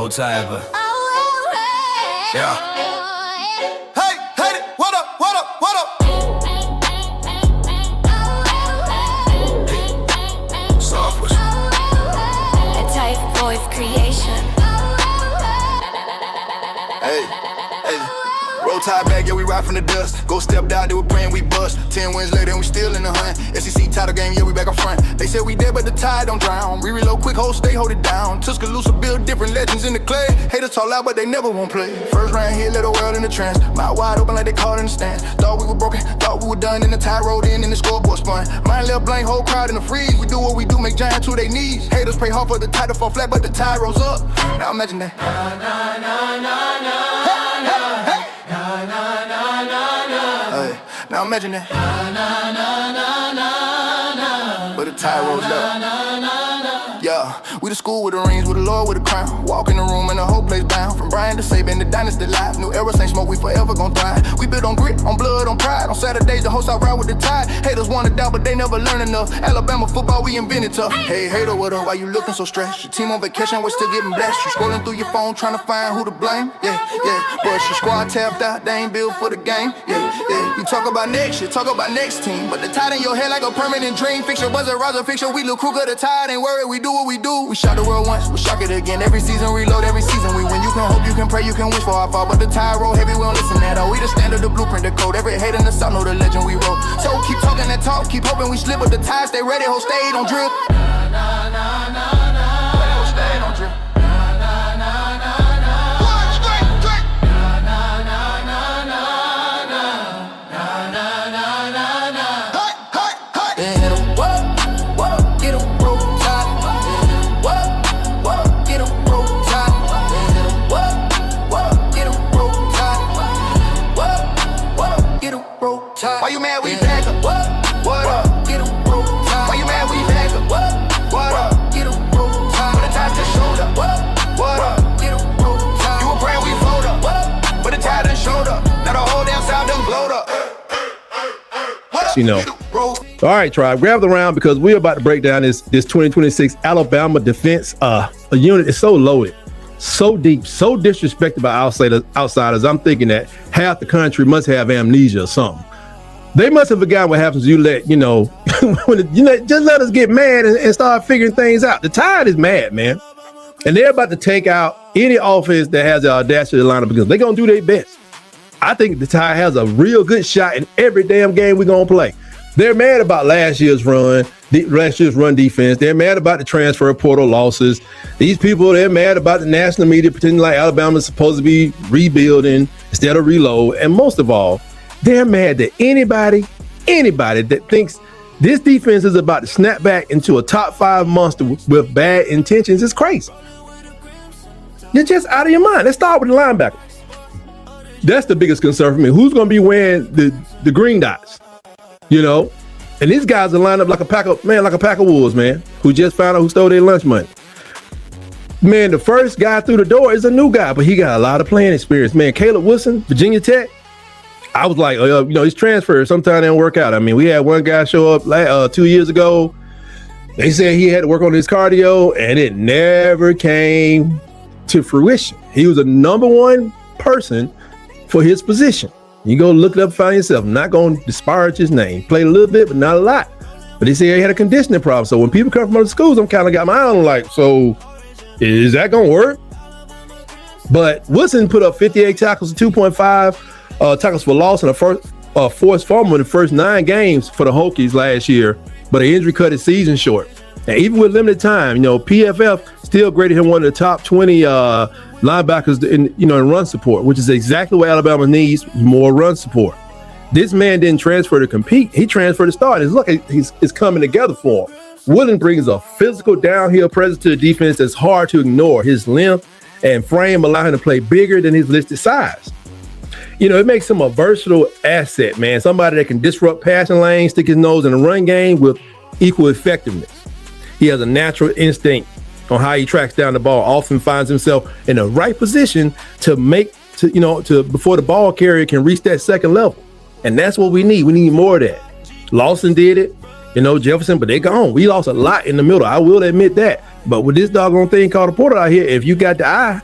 roll tide, but yeah. Hey, hey, what up, what up, what up? Software. A type voice creation. Hey, roll tide back, yeah, we ride from the dust. Go stepped out, they were praying we bust. 10 wins later and we still in the hunt. SEC title game, yeah, we back up front. They said we dead, but the tide don't drown. We reload quick, hold it down. Tuscaloosa build different legends in the clay. Haters talk loud, but they never won't play. First round here, let the world in the trance. Mouth wide open like they caught in the stands. Thought we were broken, thought we were done. And the tide rolled in and the scoreboard spun. Mind left blank, whole crowd in the freeze. We do what we do, make giants to their knees. Haters pray hard for the tide to fall flat, but the tide rose up. Now imagine that. Now imagine that. But the tide rose up. Yeah, we the school with the rings, with the Lord with the crown. Walk in the room and the whole place bound. From Brian to Saban, the dynasty life. New era, same smoke, we forever gon' thrive. We built on grit, on blood, on pride. On Saturdays, the host I ride with the tide. Haters wanna doubt, but they never learn enough. Alabama football, we invented tough. Hey, hater, what up? Why you looking so stressed? Your team on vacation, we're still getting blessed. You scrolling through your phone, trying to find who to blame. Yeah, but your squad tapped out, they ain't built for the game. Yeah. You talk about next year, talk about next team. But the tide in your head like a permanent dream. Fix your buzzer, Roger, fix your we look crook of the tide. Ain't worried, we do what we do. We shock the world once, we shock it again. Every season, reload, every season we win. You can hope, you can pray, you can wish for our fall. But the tide roll heavy, we don't listen at all. We the standard, the blueprint, the code. Every hate in the south know the legend we wrote. So keep talking that talk, keep hoping we slip. But the tide stay ready, hold stay, don't drip. Hold stay, don't drip. Why you mad we back up? What up? Get 'em broke time. Why you mad we back up? What up? Get 'em broke time. But the tide just showed up. What up? Get 'em broke time. You were praying we fold up. But the tide done showed up. Now the whole damn south done blowed up. You know. All right, tribe, grab the round because we're about to break down this 2026 Alabama defense. A unit is so loaded, so deep, so disrespected by outsiders. I'm thinking that half the country must have amnesia or something. They must have forgotten what happens. You let just let us get mad and start figuring things out. The tide is mad, man, and they're about to take out any offense that has the audacity to line up because they're gonna do their best. I think the Tide has a real good shot in every damn game we're gonna play. They're mad about last year's run defense. They're mad about the transfer portal losses. These people, they're mad about the national media pretending like Alabama's supposed to be rebuilding instead of reload. And most of all, they're mad that anybody that thinks this defense is about to snap back into a top 5 monster with bad intentions is crazy. You're just out of your mind. Let's start with the linebacker. That's the biggest concern for me. Who's going to be wearing the green dots? And these guys are lined up like a pack of wolves, man, who just found out who stole their lunch money. Man, the first guy through the door is a new guy, but he got a lot of playing experience. Man, Caleb Wilson, Virginia Tech. I was like, his transfer, sometimes didn't work out. I mean, we had one guy show up 2 years ago. They said he had to work on his cardio, and it never came to fruition. He was a number 1 person for his position. You go look it up, find yourself. I'm not going to disparage his name. Played a little bit, but not a lot. But they say he had a conditioning problem. So when people come from other schools, I'm kind of got my eye on like, so is that going to work? But Wilson put up 58 tackles, 2.5 tackles for loss, and a forced fumble in the first 9 games for the Hokies last year. But an injury cut his season short. And even with limited time, PFF still graded him one of the top 20 linebackers in run support, which is exactly what Alabama needs, more run support. This man didn't transfer to compete. He transferred to start. And look, it's coming together for him. Wooden brings a physical downhill presence to the defense that's hard to ignore. His length and frame allow him to play bigger than his listed size. It makes him a versatile asset, man. Somebody that can disrupt passing lanes, stick his nose in the run game with equal effectiveness. He has a natural instinct on how he tracks down the ball, often finds himself in the right position before the ball carrier can reach that second level. And that's what we need. We need more of that. Lawson did it, Jefferson, but they gone. We lost a lot in the middle. I will admit that. But with this doggone thing called a portal out here, if you got the eye,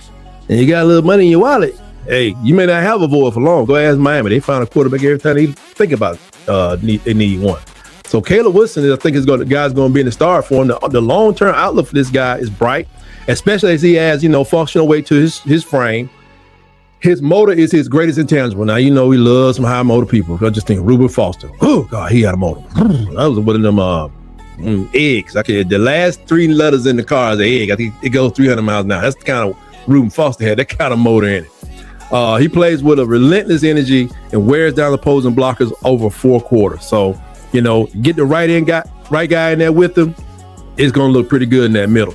and you got a little money in your wallet, hey, you may not have a void for long. Go ask Miami. They find a quarterback every time they think about it. They need one. So Caleb Woodson, I think, the guy's going to be in the star for him. The long-term outlook for this guy is bright, especially as he has, functional weight to his frame. His motor is his greatest intangible. Now, he loves some high motor people. I just think Ruben Foster. Oh, God, he had a motor. That was one of them eggs. The last 3 letters in the car is an egg. I think it goes 300 miles an hour. That's the kind of Ruben Foster had, that kind of motor in it. He plays with a relentless energy and wears down opposing blockers over 4 quarters. So, get the right guy in there with him, it's going to look pretty good in that middle.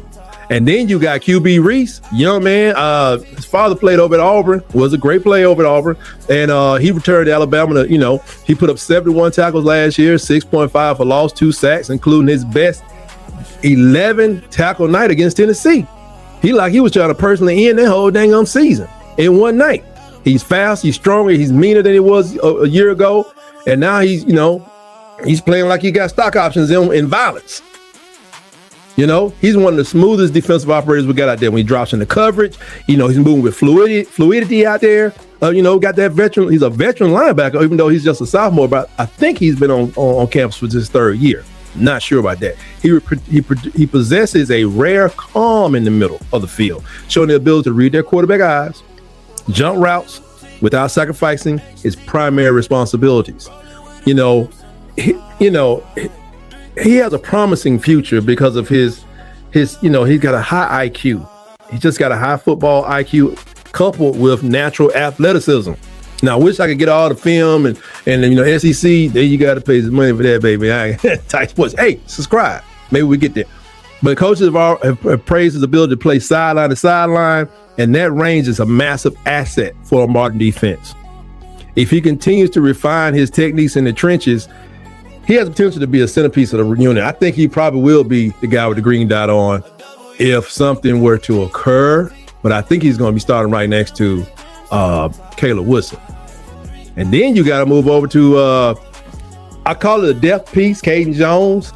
And then you got QB Reese, young man. His father played over at Auburn, was a great play over at Auburn. And he returned to Alabama he put up 71 tackles last year, 6.5 for loss, 2 sacks, including his best 11 tackle night against Tennessee. He was trying to personally end that whole dang season in one night. He's fast, he's stronger, he's meaner than he was a year ago. And now he's playing like he got stock options in violence. He's one of the smoothest defensive operators we got out there when he drops in the coverage. He's moving with fluidity out there. Got that veteran. He's a veteran linebacker, even though he's just a sophomore. But I think he's been on campus for his 3rd year. Not sure about that. He possesses a rare calm in the middle of the field, showing the ability to read their quarterback eyes, jump routes without sacrificing his primary responsibilities. He has a promising future because of his he's got a high IQ. He's just got a high football IQ coupled with natural athleticism. Now, I wish I could get all the film and SEC. There you got to pay some money for that, baby. Tight sports. Hey, subscribe. Maybe we get there. But coaches have praised his ability to play sideline to sideline, and that range is a massive asset for a modern defense. If he continues to refine his techniques in the trenches, he has the potential to be a centerpiece of the unit. I think he probably will be the guy with the green dot on if something were to occur, but I think he's going to be starting right next to Caleb Woodson. And then you got to move over to, I call it a depth piece, Caden Jones.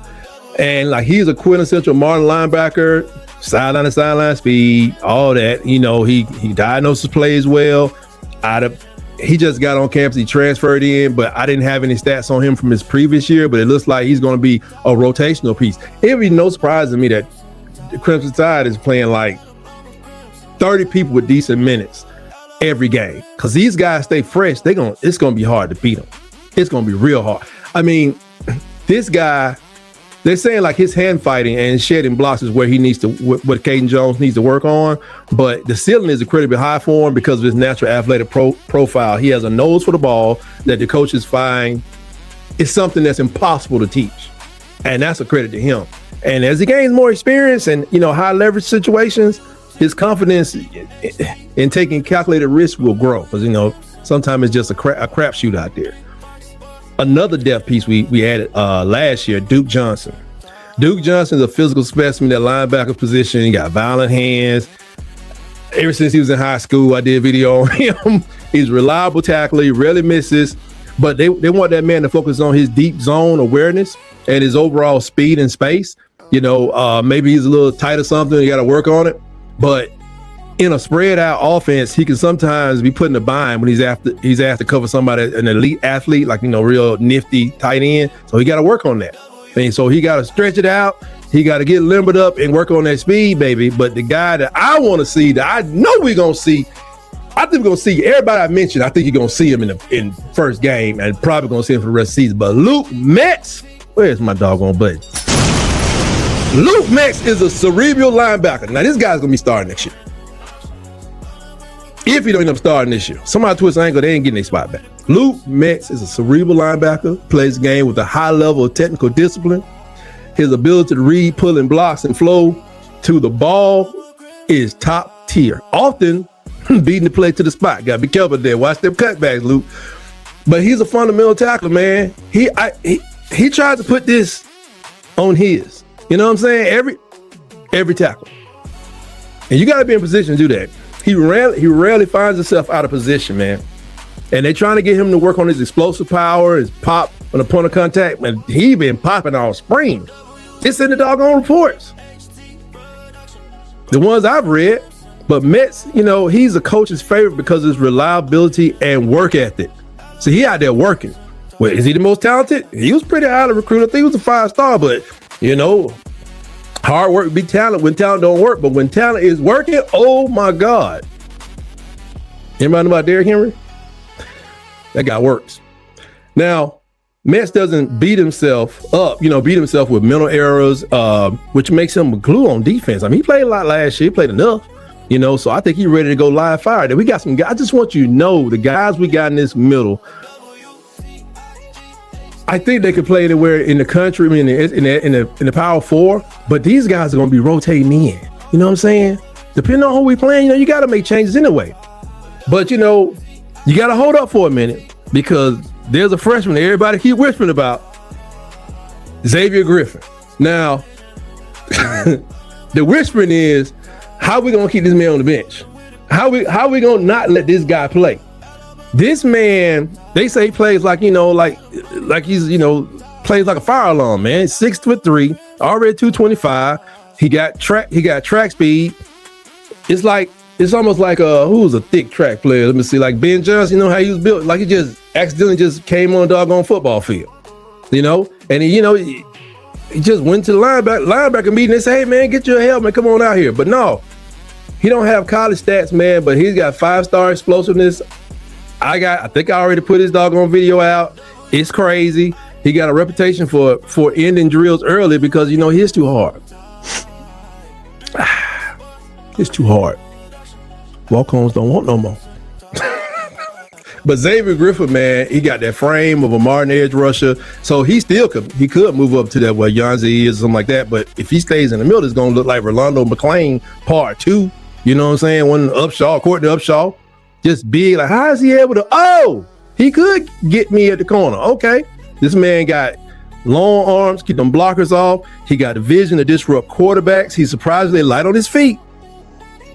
And he's a quintessential modern linebacker, sideline to sideline speed, all that. He diagnoses plays well. He just got on campus. He transferred in, but I didn't have any stats on him from his previous year. But it looks like he's going to be a rotational piece. It would be no surprise to me that the Crimson Tide is playing 30 people with decent minutes every game, because these guys stay fresh. It's going to be hard to beat them. It's going to be real hard. I mean, this guy, they're saying his hand fighting and shedding blocks is where he needs to, what Caden Jones needs to work on. But the ceiling is incredibly high for him because of his natural athletic profile. He has a nose for the ball that the coaches find is something that's impossible to teach. And that's a credit to him. And as he gains more experience and, high leverage situations, his confidence in taking calculated risks will grow, because, sometimes it's just a crapshoot out there. Another depth piece we added last year, Duke Johnson. Duke Johnson is a physical specimen at linebacker position. He got violent hands. Ever since he was in high school, I did a video on him. He's a reliable tackler. He rarely misses. But they want that man to focus on his deep zone awareness and his overall speed and space. Maybe he's a little tight or something. You got to work on it. But in a spread out offense, he can sometimes be put in a bind when he's asked to cover somebody, an elite athlete, real nifty tight end. So he got to work on that. And so he got to stretch it out. He got to get limbered up and work on that speed, baby. But the guy that I want to see, that I know we're going to see, I think we're going to see everybody I mentioned. I think you're going to see him in first game and probably going to see him for the rest of the season. But Luke Metz, where's my doggone button? Luke Metz is a cerebral linebacker. Now, this guy's going to be starting next year. If he don't end up starting this year, somebody twists an ankle, they ain't getting their spot back. Luke Metz is a cerebral linebacker, plays the game with a high level of technical discipline. His ability to read, pull, and blocks and flow to the ball is top tier. Often beating the play to the spot. Got to be careful there. Watch them cutbacks, Luke. But he's a fundamental tackler, man. He tries to put this on his. You know what I'm saying? Every tackle. And you got to be in position to do that. He rarely finds himself out of position, man. And they're trying to get him to work on his explosive power, his pop on the point of contact. Man, he been popping all spring. It's in the doggone reports. The ones I've read. But Metz, you know, he's a coach's favorite because of his reliability and work ethic. So he out there working. Well, is he the most talented? He was pretty highly recruited. I think he was a 5-star, but you know, hard work be talent when talent don't work. But when talent is working, oh my God. Anybody know about Derrick Henry? That guy works. Now, Metz doesn't beat himself up, beat himself with mental errors, which makes him a glue on defense. I mean, he played a lot last year. He played enough, so I think he's ready to go live fire. Then we got some guys. I just want you to know the guys we got in this middle, I think they could play anywhere in the country, in the Power 4, but these guys are going to be rotating in. You know what I'm saying? Depending on who we playing, you got to make changes anyway. But, you got to hold up for a minute because there's a freshman that everybody keep whispering about, Xavier Griffin. Now, the whispering is, how we going to keep this man on the bench? How we going to not let this guy play? This man, they say he plays like, like he's, plays like a fire alarm, man. 6'3", already 225. He got track speed. It's almost like who was a thick track player? Let me see, like Ben Johnson, how he was built, like he just accidentally just came on a doggone football field, and he just went to the linebacker meeting and said, hey man, get your helmet, come on out here. But no, he don't have college stats, man, but he's got 5-star explosiveness. I think I already put his doggone video out. It's crazy. He got a reputation for ending drills early because, he's too hard. It's too hard. Walk-ons don't want no more. But Xavier Griffin, man, he got that frame of a Martin edge rusher. So he could move up to that where Yanzi is or something like that. But if he stays in the middle, it's going to look like Rolando McClain part 2. You know what I'm saying? One Courtney Upshaw. Just big, like, how is he able to, he could get me at the corner. Okay. This man got long arms, keep them blockers off. He got a vision to disrupt quarterbacks. He's surprisingly light on his feet.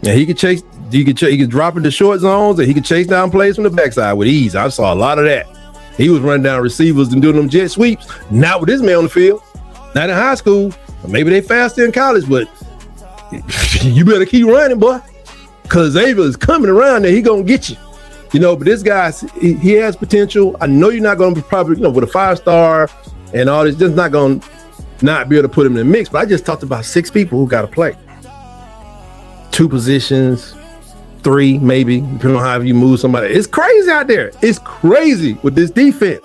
And he could drop into short zones and he could chase down plays from the backside with ease. I saw a lot of that. He was running down receivers and doing them jet sweeps. Not with this man on the field. Not in high school. Maybe they faster in college, but you better keep running, boy. Because Xavier is coming around there, he gonna get you, But this guy, he has potential. I know you're not gonna be probably, with a 5-star and all this, just not gonna not be able to put him in the mix. But I just talked about 6 people who got to play, 2 positions, 3 maybe, depending on how you move somebody. It's crazy out there. It's crazy with this defense.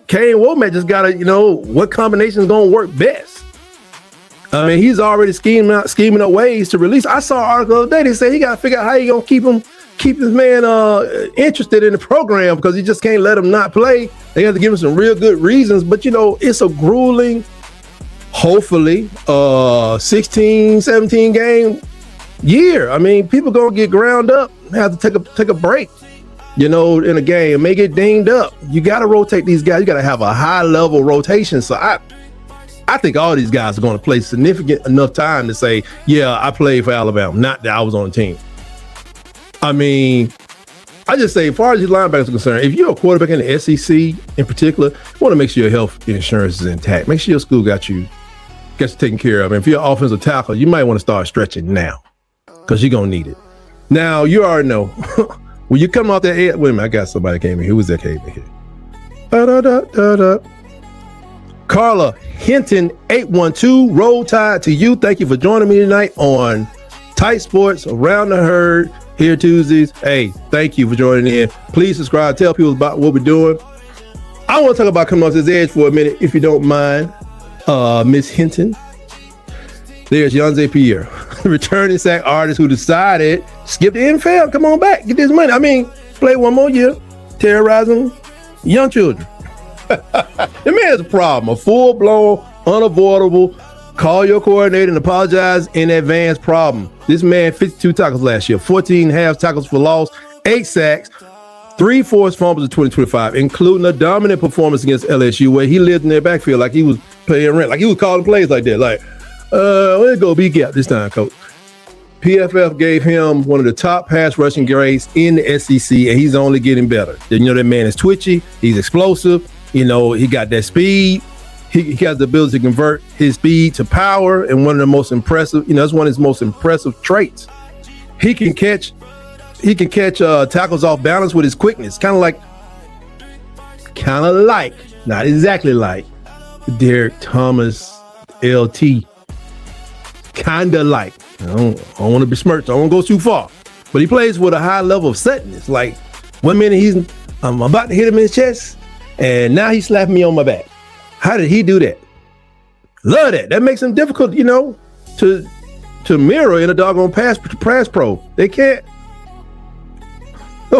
Kane Womack just gotta, what combination is gonna work best. I mean, he's already scheming up ways to release. I saw an article the other day. They say he got to figure out how he gonna keep this man interested in the program because he just can't let him not play. They have to give him some real good reasons. But it's a grueling, hopefully, 16, 17 game year. I mean, people gonna get ground up, have to take a break, in a game, may get dinged up. You got to rotate these guys. You got to have a high level rotation. So I think all these guys are going to play significant enough time to say, yeah, I played for Alabama, not that I was on the team. I mean, I just say, as far as these linebackers are concerned, if you're a quarterback in the SEC in particular, you want to make sure your health insurance is intact. Make sure your school got you taken care of. And if you're an offensive tackle, you might want to start stretching now because you're going to need it. Now, you already know, when you come off that edge, wait a minute, I got somebody came in. Who was that came in here? Carla Hinton 812, roll tide to you. Thank you for joining me tonight on Tight Sports Around the Herd here Tuesdays. Hey, thank you for joining in. Please subscribe, tell people about what we're doing. I want to talk about coming off this edge for a minute, if you don't mind, Miss Hinton. There's Yanze Pierre, returning sack artist who decided skip the NFL, come on back, get this money. I mean, play one more year, terrorizing young children. The man has a problem, a full-blown, unavoidable, call your coordinator and apologize in advance problem. This man, 52 tackles last year, 14 half tackles for loss, 8 sacks, 3 forced fumbles in 2025, including a dominant performance against LSU where he lived in their backfield like he was paying rent, like he was calling plays like that. Like, let's go B-gap this time, coach. PFF gave him one of the top pass rushing grades in the SEC, and he's only getting better. That man is twitchy, he's explosive. He got that speed. He has the ability to convert his speed to power, and one of the most impressive, that's one of his most impressive traits. he can catch tackles off balance with his quickness, kind of like, not exactly like Derek Thomas, LT, kind of like. I don't want to besmirch. I don't want to go too far, but he plays with a high level of suddenness. Like 1 minute I'm about to hit him in his chest, and now he's slapping me on my back. How did he do that? Love that. That makes him difficult, to mirror in a doggone pass pro. They can't.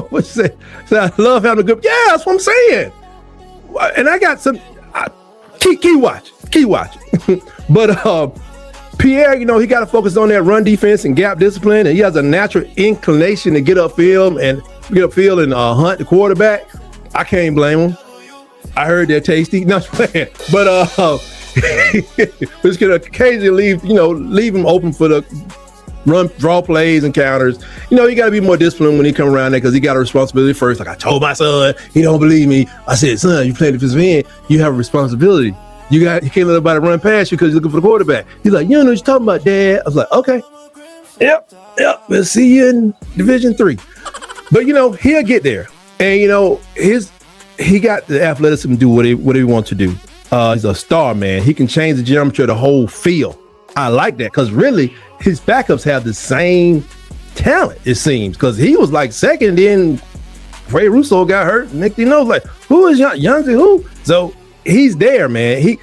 What's that? So I love having a good. Yeah, that's what I'm saying. And I got some key watch. But Pierre, he got to focus on that run defense and gap discipline, and he has a natural inclination to get upfield and hunt the quarterback. I can't blame him. I heard they're tasty. Not playing, but just gonna occasionally leave him open for the run, draw plays and counters. You got to be more disciplined when he come around there, because he got a responsibility first. Like I told my son, he don't believe me. I said, son, you play defensive end, you have a responsibility. You can't let nobody run past you because you're looking for the quarterback. He's like, you know what you're talking about, Dad. I was like, okay, yep. We'll see you in Division III. But he'll get there, and he got the athleticism to do what he wants to do. He's a star, man. He can change the geometry of the whole field. I like that, because really his backups have the same talent, it seems, because he was like second, then Ray Russo got hurt. Next thing you know, like, who is Youngsley? Who? So he's there, man.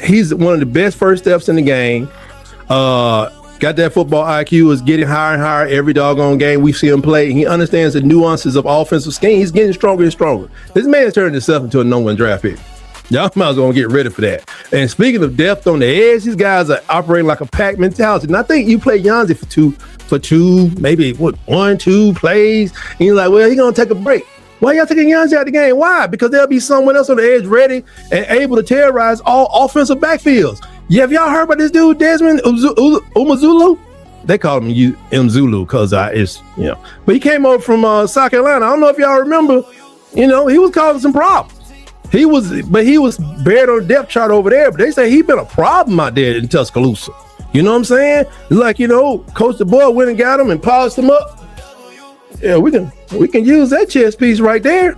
He's one of the best first steps in the game. Got that football IQ, is getting higher and higher every doggone game we see him play. He understands the nuances of offensive scheme. He's getting stronger and stronger. This man has turned himself into a #1 draft pick. Y'all might as well get ready for that. And speaking of depth on the edge, these guys are operating like a pack mentality. And I think you play Yanzi for two, maybe 1-2 plays, and you're like, well, he's gonna take a break. Why y'all taking Yanzi out of the game? Why? Because there'll be someone else on the edge ready and able to terrorize all offensive backfields. Yeah, have y'all heard about this dude, Desmond Umazulu? They call him Mzulu because but he came over from South Carolina. I don't know if y'all remember, he was causing some problems. He was buried on the depth chart over there, but they say he's been a problem out there in Tuscaloosa. You know what I'm saying? It's like, Coach DeBoer went and got him and polished him up. Yeah, we can use that chess piece right there.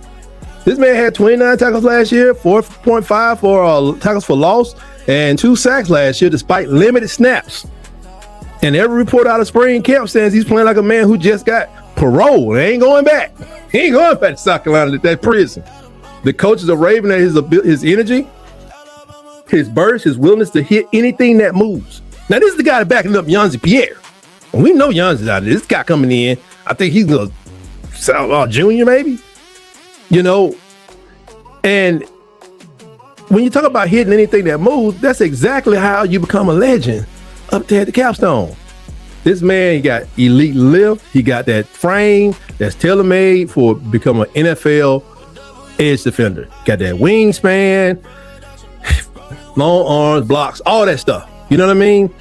This man had 29 tackles last year, 4.5 for tackles for loss, and 2 sacks last year despite limited snaps. And every report out of spring camp says he's playing like a man who just got parole and ain't going back. He ain't going back to South Carolina to that prison. The coaches are raving at his energy, his burst, his willingness to hit anything that moves. Now, this is the guy backing up Yanzi Pierre. And we know Yanzi's out there. This guy coming in, I think he's a junior maybe, And when you talk about hitting anything that moves, that's exactly how you become a legend up there at the capstone. This man, he got elite lift. He got that frame that's tailor-made for becoming an NFL edge defender. Got that wingspan, long arms, blocks, all that stuff. You know what I mean?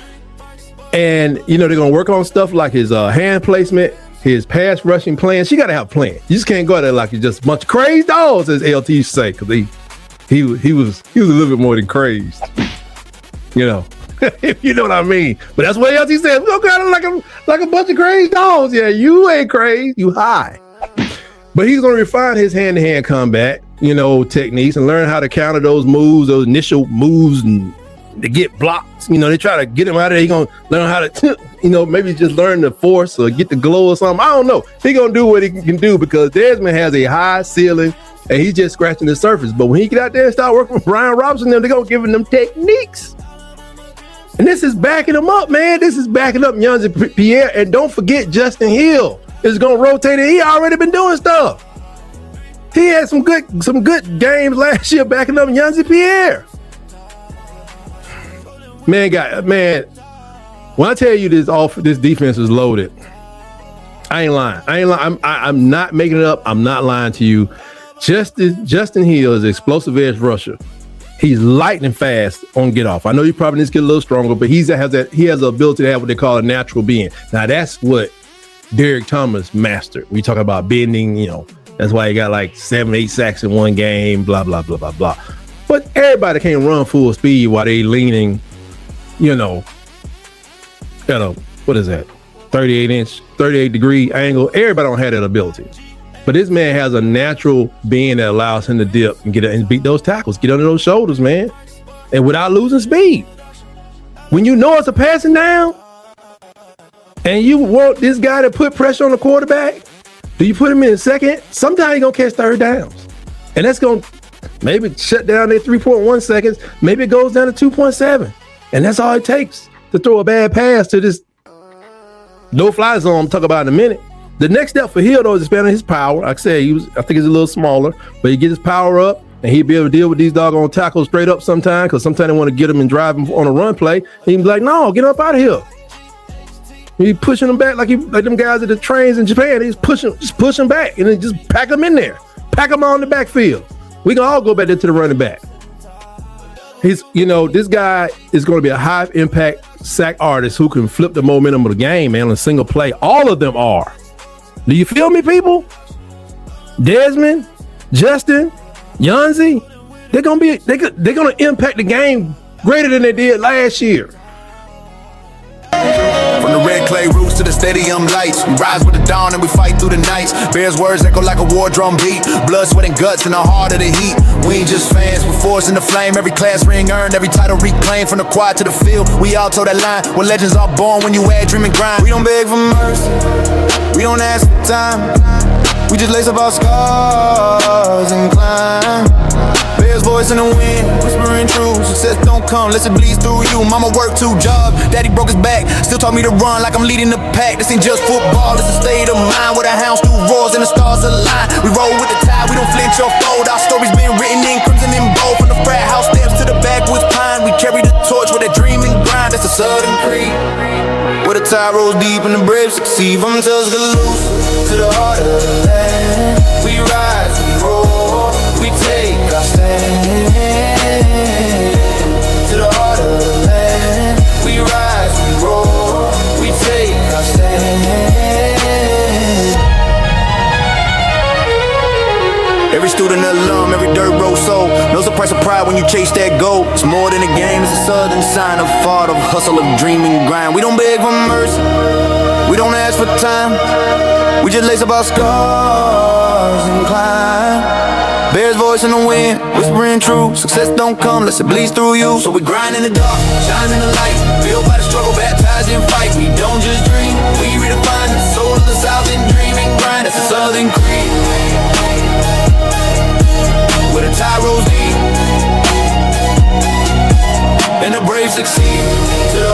And, they're going to work on stuff like his hand placement, his pass rushing plans. You got to have plans. You just can't go out there like you're just a bunch of crazed dogs, as LT used to say, because he was a little bit more than crazed. If you know what I mean. But that's what LT said. We don't go out there like a bunch of crazed dogs. Yeah, you ain't crazed. You high. But he's going to refine his hand-to-hand combat, techniques, and learn how to counter those moves, those initial moves, and to get blocked. They try to get him out of there. He's going to learn how to, maybe just learn the force or get the glow or something. I don't know. He's going to do what he can do, because Desmond has a high ceiling and he's just scratching the surface. But when he get out there and start working with Brian Robinson, they're going to give him them techniques. And this is backing him up, man. This is backing up Yanzi Pierre. And don't forget, Justin Hill is going to rotate it. He already been doing stuff. He had some good games last year backing up Yanzi Pierre. Man, when I tell you this defense is loaded, I ain't lying. I'm not making it up. I'm not lying to you. Justin Hill is an explosive edge rusher. He's lightning fast on get off. I know he probably needs to get a little stronger, but he has the ability to have what they call a natural bend. Now that's what Derek Thomas mastered. We talk about bending, that's why he got like 7-8 sacks in one game, blah, blah, blah, blah, blah. But everybody can't run full speed while they leaning, what is that? 38 degree angle. Everybody don't have that ability. But this man has a natural being that allows him to dip and get and beat those tackles, get under those shoulders, man. And without losing speed. When you know it's a passing down and you want this guy to put pressure on the quarterback, do you put him in second? Sometimes he's gonna catch third downs. And that's gonna maybe shut down their 3.1 seconds. Maybe it goes down to 2.7. And that's all it takes to throw a bad pass to this no-fly zone I'm talking about in a minute. The next step for Hill, though, is expanding his power. Like I said, I think he's a little smaller, but he gets his power up, and he'll be able to deal with these doggone tackles straight up sometime, because sometimes they want to get him and drive him on a run play. And he can be like, no, get up out of here. He's pushing them back like them guys at the trains in Japan. He's just push them back, and then just pack them in there. Pack them on the backfield. We can all go back there to the running back. This guy is going to be a high impact sack artist who can flip the momentum of the game, man, on a single play. All of them are. Do you feel me, people? Desmond, Justin, Yanzi, they're gonna impact the game greater than they did last year. From the red clay roofs to the stadium lights, we rise with the dawn and we fight through the nights. Bears' words echo like a war drum beat. Blood, sweat, and guts in the heart of the heat. We ain't just fans, we're forcing the flame. Every class ring earned, every title reclaimed. From the quad to the field, we all toe that line. Where legends are born when you add dream and grind. We don't beg for mercy, we don't ask for time. We just lace up our scars and climb. Bears voice in the wind, whispering truth. Success don't come unless it bleeds through you. Mama worked 2 jobs, daddy broke his back. Still taught me to run like I'm leading the pack. This ain't just football, it's a state of mind. Where the hounds do roars and the stars align. We roll with the tide, we don't flinch or fold. Our stories been written in crimson and bold. From the frat house steps to the backwoods pine, we carry the torch with that dream and grind. That's the Southern Creek, where the tide rolls deep and the brave succeed. From Tuscaloosa to the heart of the land, we rise, we roar, we take our stand. To the heart of the land, we rise, we roar, we take our stand. Every student alum, every dirt road soul knows the price of pride when you chase that goal. It's more than a game, it's a southern sign of thought, of hustle, of dream and grind. We don't beg for mercy, we don't ask for time. We just lace up our scars and climb. Bears voice in the wind, whispering true. Success don't come unless it bleeds through you. So we grind in the dark, shine in the light. Built by the struggle, baptized in fight. We don't just dream, we redefine the soul of the South and dream and grind. That's the Southern Creed, where the tide rolls deep and the brave succeed. To the